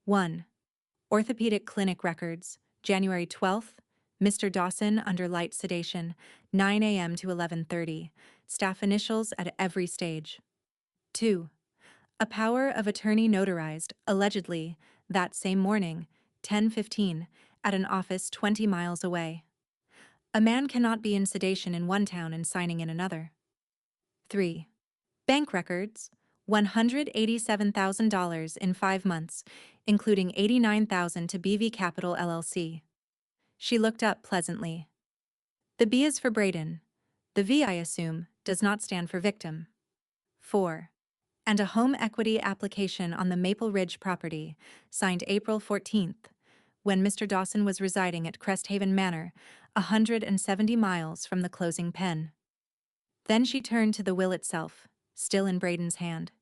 1. Orthopedic clinic records, January 12th, Mr. Dawson under light sedation, 9 a.m. to 11:30, staff initials at every stage. 2. A power of attorney notarized, allegedly, that same morning, 10:15, at an office 20 miles away. A man cannot be in sedation in one town and signing in another. 3. Bank records, $187,000 in 5 months, including $89,000 to BV Capital LLC. She looked up pleasantly. The B is for Braden. The V, I assume, does not stand for victim. 4. And a home equity application on the Maple Ridge property, signed April 14th, when Mr. Dawson was residing at Cresthaven Manor, 170 miles from the closing pen. Then she turned to the will itself, still in Braden's hand.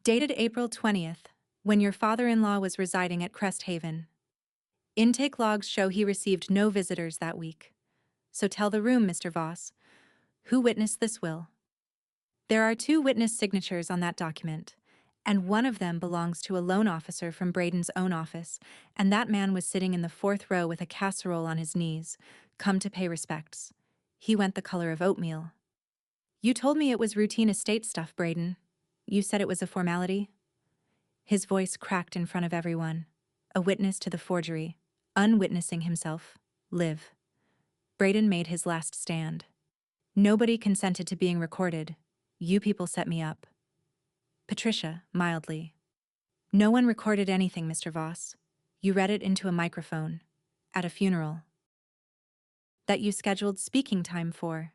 Dated April 20th, when your father-in-law was residing at Cresthaven. Intake logs show he received no visitors that week. So tell the room, Mr. Voss. Who witnessed this will? There are 2 witness signatures on that document, and one of them belongs to a loan officer from Braden's own office, and that man was sitting in the 4th row with a casserole on his knees, come to pay respects. He went the color of oatmeal. You told me it was routine estate stuff, Braden. You said it was a formality? His voice cracked in front of everyone. A witness to the forgery, unwitnessing himself, live. Braden made his last stand. Nobody consented to being recorded. You people set me up. Patricia, mildly. No one recorded anything, Mr. Voss. You read it into a microphone. At a funeral. That you scheduled speaking time for.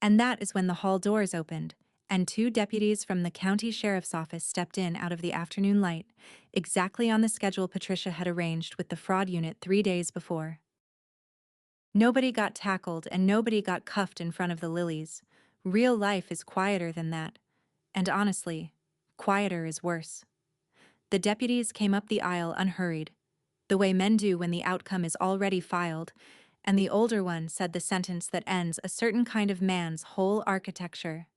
And that is when the hall doors opened, and two deputies from the county sheriff's office stepped in out of the afternoon light, exactly on the schedule Patricia had arranged with the fraud unit 3 days before. Nobody got tackled and nobody got cuffed in front of the lilies. Real life is quieter than that. And honestly, quieter is worse. The deputies came up the aisle unhurried, the way men do when the outcome is already filed, and the older one said the sentence that ends a certain kind of man's whole architecture.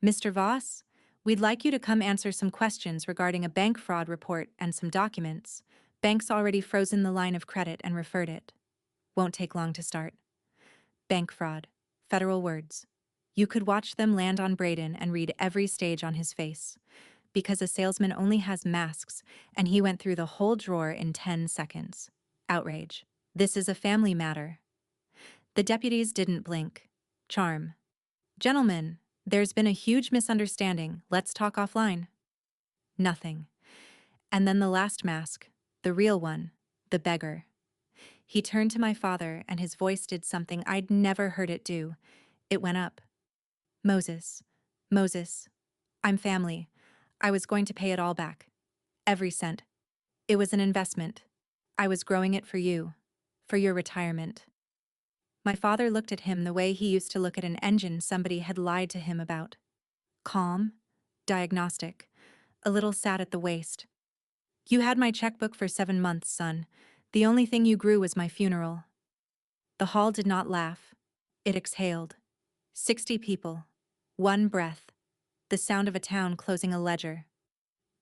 Mr. Voss, we'd like you to come answer some questions regarding a bank fraud report and some documents. Bank's already frozen the line of credit and referred it. Won't take long to start. Bank fraud. Federal words. You could watch them land on Braden and read every stage on his face. Because a salesman only has masks, and he went through the whole drawer in 10 seconds. Outrage. This is a family matter. The deputies didn't blink. Charm. Gentlemen, there's been a huge misunderstanding. Let's talk offline. Nothing. And then the last mask. The real one. The beggar. He turned to my father, and his voice did something I'd never heard it do. It went up. Moses. Moses. I'm family. I was going to pay it all back. Every cent. It was an investment. I was growing it for you. For your retirement. My father looked at him the way he used to look at an engine somebody had lied to him about. Calm. Diagnostic. A little sad at the waist. You had my checkbook for 7 months, son. The only thing you grew was my funeral. The hall did not laugh. It exhaled. 60 people. One breath. The sound of a town closing a ledger.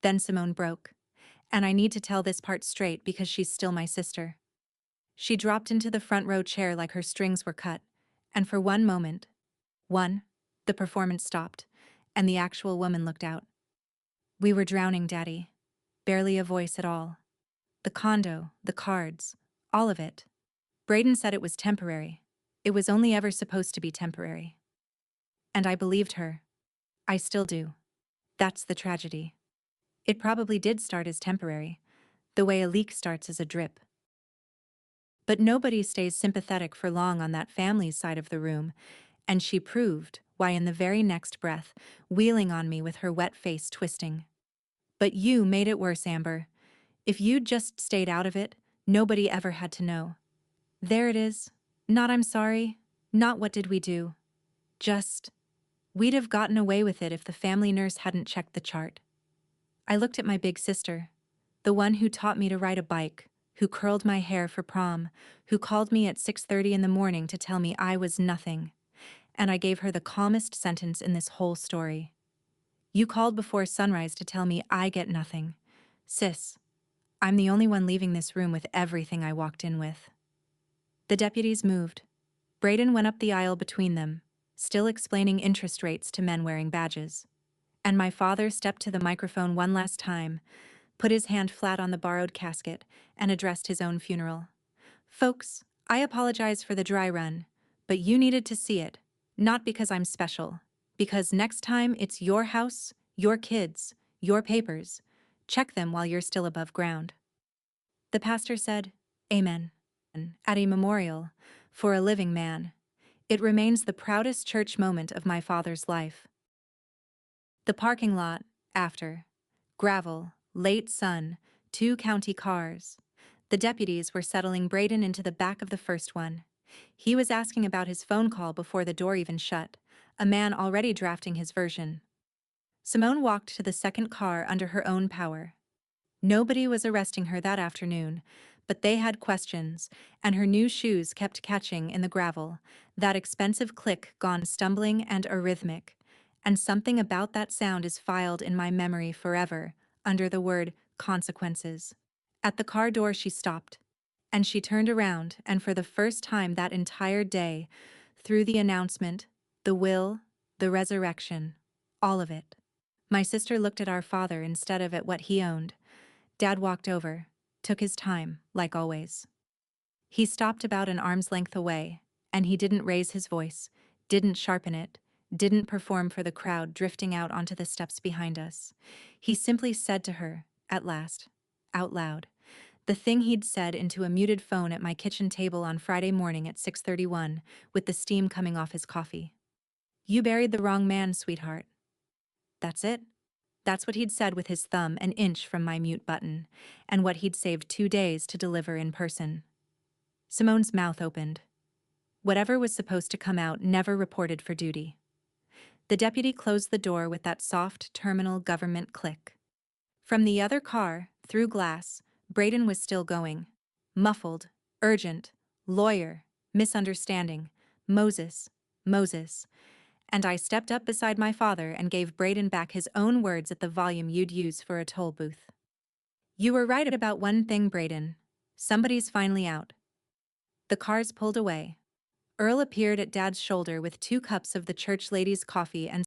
Then Simone broke. And I need to tell this part straight because she's still my sister. She dropped into the front row chair like her strings were cut, and for one moment, the performance stopped, and the actual woman looked out. We were drowning, Daddy. Barely a voice at all. The condo, the cards, all of it. Braden said it was temporary. It was only ever supposed to be temporary. And I believed her. I still do. That's the tragedy. It probably did start as temporary, the way a leak starts as a drip. But nobody stays sympathetic for long on that family's side of the room, and she proved why in the very next breath, wheeling on me with her wet face twisting. But you made it worse, Amber. If you'd just stayed out of it, nobody ever had to know. There it is. Not I'm sorry, not what did we do. Just, we'd have gotten away with it if the family nurse hadn't checked the chart. I looked at my big sister, the one who taught me to ride a bike, who curled my hair for prom, who called me at 6:30 in the morning to tell me I was nothing. And I gave her the calmest sentence in this whole story. You called before sunrise to tell me I get nothing. Sis, I'm the only one leaving this room with everything I walked in with. The deputies moved. Braden went up the aisle between them, still explaining interest rates to men wearing badges. And my father stepped to the microphone one last time, put his hand flat on the borrowed casket, and addressed his own funeral. Folks, I apologize for the dry run, but you needed to see it, not because I'm special, because next time it's your house, your kids, your papers. Check them while you're still above ground. The pastor said, Amen. At a memorial, for a living man. It remains the proudest church moment of my father's life. The parking lot, after. Gravel, late sun, 2 county cars. The deputies were settling Braden into the back of the first one. He was asking about his phone call before the door even shut, a man already drafting his version. Simone walked to the second car under her own power. Nobody was arresting her that afternoon, but they had questions, and her new shoes kept catching in the gravel, that expensive click gone stumbling and arrhythmic, and something about that sound is filed in my memory forever, under the word consequences. At the car door she stopped, and she turned around, and for the first time that entire day, through the announcement, the will, the resurrection, all of it. My sister looked at our father instead of at what he owned. Dad walked over, took his time, like always. He stopped about an arm's length away, and he didn't raise his voice, didn't sharpen it, didn't perform for the crowd drifting out onto the steps behind us. He simply said to her, At last. Out loud. The thing he'd said into a muted phone at my kitchen table on Friday morning at 6:31, with the steam coming off his coffee. "You buried the wrong man, sweetheart." That's it. That's what he'd said with his thumb an inch from my mute button, and what he'd saved 2 days to deliver in person. Simone's mouth opened. Whatever was supposed to come out never reported for duty. The deputy closed the door with that soft, terminal government click. From the other car, through glass, Braden was still going. Muffled, urgent, lawyer, misunderstanding, Moses, Moses. And I stepped up beside my father and gave Braden back his own words at the volume you'd use for a toll booth. "You were right about one thing, Braden. Somebody's finally out." The cars pulled away. Earl appeared at Dad's shoulder with 2 cups of the church lady's coffee and